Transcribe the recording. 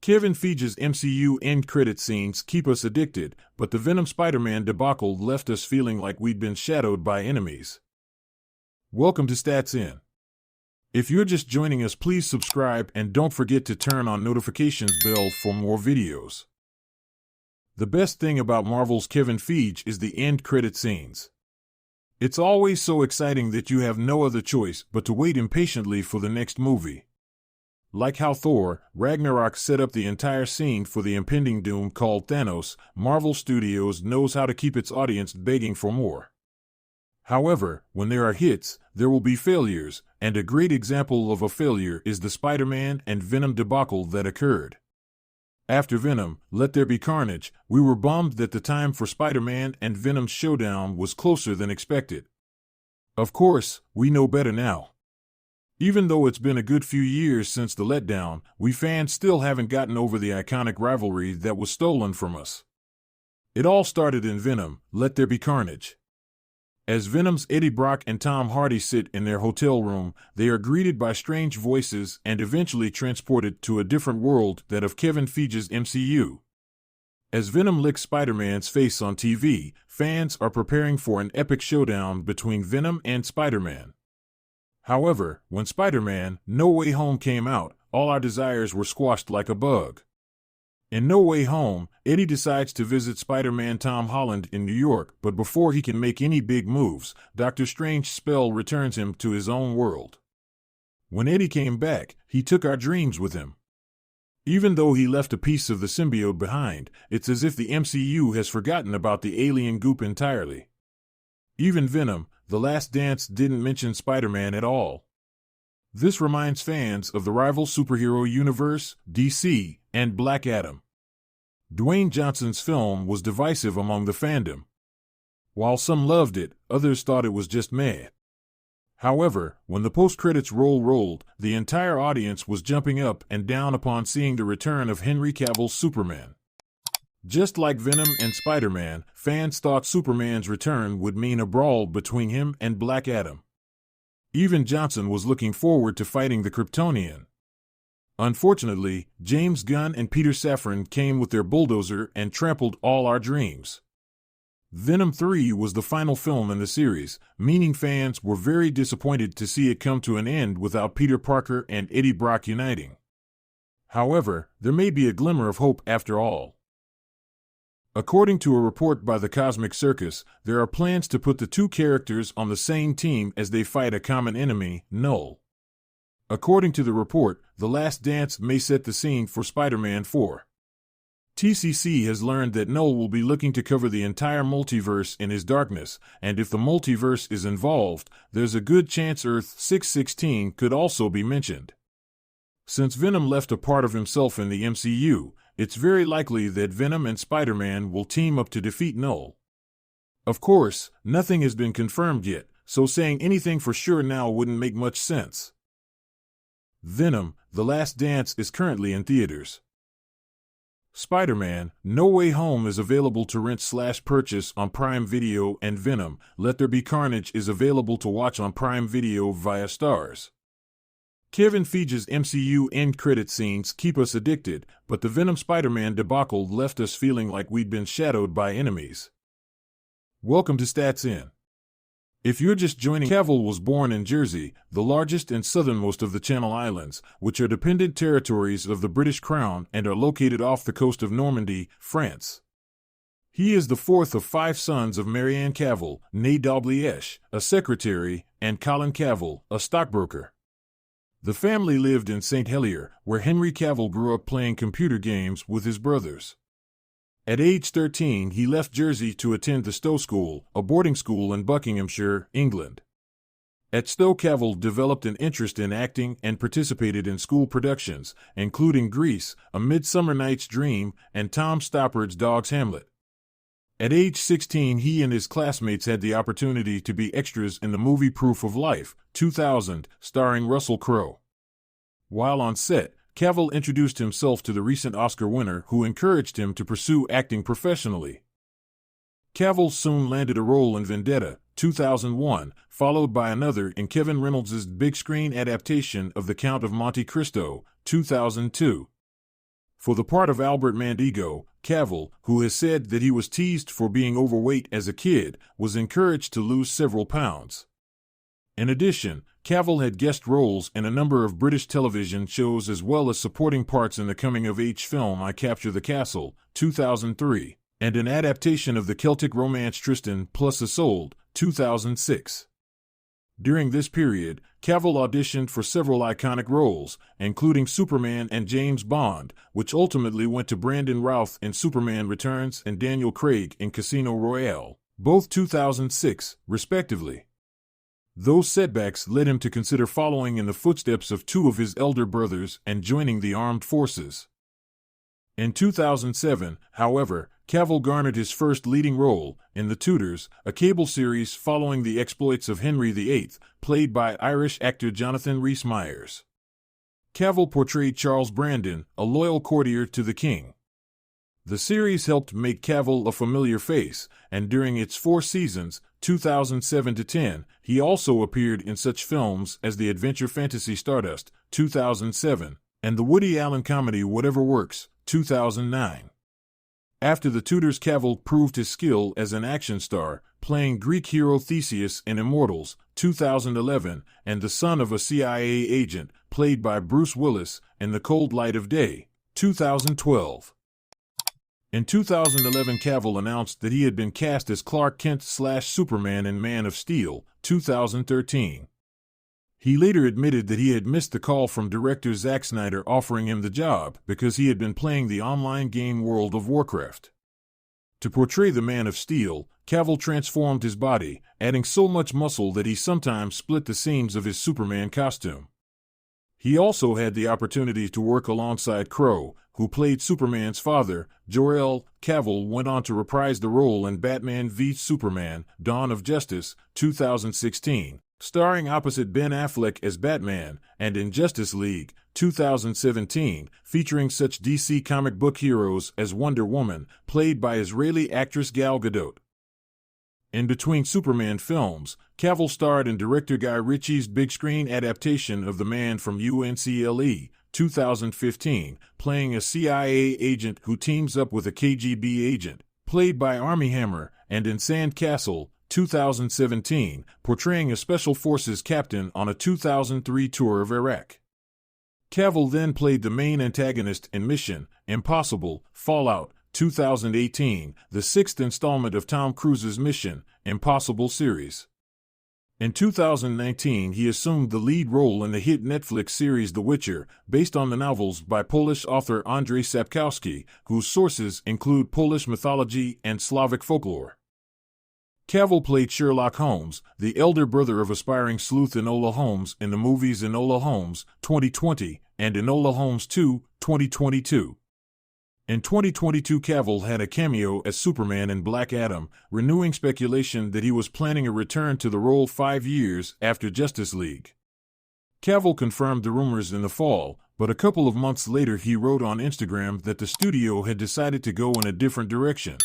Kevin Feige's MCU end credit scenes keep us addicted, but the Venom-Spider-Man debacle left us feeling like we'd been shadowed by enemies. Welcome to Stats In. If you're just joining us, please subscribe and don't forget to turn on notifications bell for more videos. The best thing about Marvel's Kevin Feige is the end credit scenes. It's always so exciting that you have no other choice but to wait impatiently for the next movie. Like how Thor, Ragnarok set up the entire scene for the impending doom called Thanos, Marvel Studios knows how to keep its audience begging for more. However, when there are hits, there will be failures, and a great example of a failure is the Spider-Man and Venom debacle that occurred. After Venom, Let There Be Carnage, we were bummed that the time for Spider-Man and Venom's showdown was closer than expected. Of course, we know better now. Even though it's been a good few years since the letdown, we fans still haven't gotten over the iconic rivalry that was stolen from us. It all started in Venom, Let There Be Carnage. As Venom's Eddie Brock and Tom Hardy sit in their hotel room, they are greeted by strange voices and eventually transported to a different world, that of Kevin Feige's MCU. As Venom licks Spider-Man's face on TV, fans are preparing for an epic showdown between Venom and Spider-Man. However, when Spider-Man: No Way Home came out, all our desires were squashed like a bug. In No Way Home, Eddie decides to visit Spider-Man Tom Holland in New York, but before he can make any big moves, Doctor Strange's spell returns him to his own world. When Eddie came back, he took our dreams with him. Even though he left a piece of the symbiote behind, it's as if the MCU has forgotten about the alien goop entirely. Even Venom: The Last Dance didn't mention Spider-Man at all. This reminds fans of the rival superhero universe, DC, and Black Adam. Dwayne Johnson's film was divisive among the fandom. While some loved it, others thought it was just meh. However, when the post-credits rolled, the entire audience was jumping up and down upon seeing the return of Henry Cavill Superman. Just like Venom and Spider-Man, fans thought Superman's return would mean a brawl between him and Black Adam. Even Johnson was looking forward to fighting the Kryptonian. Unfortunately, James Gunn and Peter Safran came with their bulldozer and trampled all our dreams. Venom 3 was the final film in the series, meaning fans were very disappointed to see it come to an end without Peter Parker and Eddie Brock uniting. However, there may be a glimmer of hope after all. According to a report by the Cosmic Circus, there are plans to put the two characters on the same team as they fight a common enemy, Null. According to the report, The Last Dance may set the scene for Spider-Man 4. TCC has learned that Null will be looking to cover the entire multiverse in his darkness, and if the multiverse is involved, there's a good chance Earth 616 could also be mentioned. Since Venom left a part of himself in the MCU, it's very likely that Venom and Spider-Man will team up to defeat Null. Of course, nothing has been confirmed yet, so saying anything for sure now wouldn't make much sense. Venom: The Last Dance is currently in theaters. Spider-Man: No Way Home is available to rent/purchase on Prime Video, and Venom: Let There Be Carnage is available to watch on Prime Video via Stars. Kevin Feige's MCU end credit scenes keep us addicted, but the Venom-Spider-Man debacle left us feeling like we'd been shadowed by enemies. Welcome to Stats In. If you're just joining, Cavill was born in Jersey, the largest and southernmost of the Channel Islands, which are dependent territories of the British Crown and are located off the coast of Normandy, France. He is the fourth of 5 sons of Marianne Cavill, née Dalgliesh, a secretary, and Colin Cavill, a stockbroker. The family lived in St. Helier, where Henry Cavill grew up playing computer games with his brothers. At age 13, he left Jersey to attend the Stowe School, a boarding school in Buckinghamshire, England. At Stowe, Cavill developed an interest in acting and participated in school productions, including Grease, A Midsummer Night's Dream, and Tom Stoppard's Dog's Hamlet. At age 16, he and his classmates had the opportunity to be extras in the movie Proof of Life, 2000, starring Russell Crowe. While on set, Cavill introduced himself to the recent Oscar winner, who encouraged him to pursue acting professionally. Cavill soon landed a role in Vendetta, 2001, followed by another in Kevin Reynolds' big-screen adaptation of The Count of Monte Cristo, 2002. For the part of Albert Mandigo, Cavill, who has said that he was teased for being overweight as a kid, was encouraged to lose several pounds. In addition, Cavill had guest roles in a number of British television shows as well as supporting parts in the coming-of-age film I Capture the Castle, 2003, and an adaptation of the Celtic romance Tristan plus Isolde, 2006. During this period, Cavill auditioned for several iconic roles, including Superman and James Bond, which ultimately went to Brandon Routh in Superman Returns and Daniel Craig in Casino Royale, both 2006, respectively. Those setbacks led him to consider following in the footsteps of two of his elder brothers and joining the armed forces. In 2007, however, Cavill garnered his first leading role in The Tudors, a cable series following the exploits of Henry VIII, played by Irish actor Jonathan Rhys-Meyers. Cavill portrayed Charles Brandon, a loyal courtier to the king. The series helped make Cavill a familiar face, and during its 4 seasons, 2007 to 10, he also appeared in such films as the adventure fantasy Stardust, 2007, and the Woody Allen comedy Whatever Works, 2009. After The Tudors, Cavill proved his skill as an action star, playing Greek hero Theseus in Immortals, 2011, and the son of a CIA agent, played by Bruce Willis, in The Cold Light of Day, 2012. In 2011, Cavill announced that he had been cast as Clark Kent/Superman in Man of Steel, 2013. He later admitted that he had missed the call from director Zack Snyder offering him the job because he had been playing the online game World of Warcraft. To portray the Man of Steel, Cavill transformed his body, adding so much muscle that he sometimes split the seams of his Superman costume. He also had the opportunity to work alongside Crow, who played Superman's father. Jor-El. Cavill went on to reprise the role in Batman v Superman, Dawn of Justice, 2016, starring opposite Ben Affleck as Batman, and in Justice League, 2017, featuring such DC comic book heroes as Wonder Woman, played by Israeli actress Gal Gadot. In between Superman films, Cavill starred in director Guy Ritchie's big-screen adaptation of The Man from UNCLE, 2015, playing a CIA agent who teams up with a KGB agent, played by Armie Hammer, and in Sandcastle, 2017, portraying a Special Forces captain on a 2003 tour of Iraq. Cavill then played the main antagonist in Mission Impossible Fallout, 2018, the 6th installment of Tom Cruise's Mission Impossible series. In 2019, he assumed the lead role in the hit Netflix series The Witcher, based on the novels by Polish author Andrzej Sapkowski, whose sources include Polish mythology and Slavic folklore. Cavill played Sherlock Holmes, the elder brother of aspiring sleuth Enola Holmes in the movies Enola Holmes, 2020, and Enola Holmes 2, 2022. In 2022, Cavill had a cameo as Superman in Black Adam, renewing speculation that he was planning a return to the role 5 years after Justice League. Cavill confirmed the rumors in the fall, but a couple of months later he wrote on Instagram that the studio had decided to go in a different direction,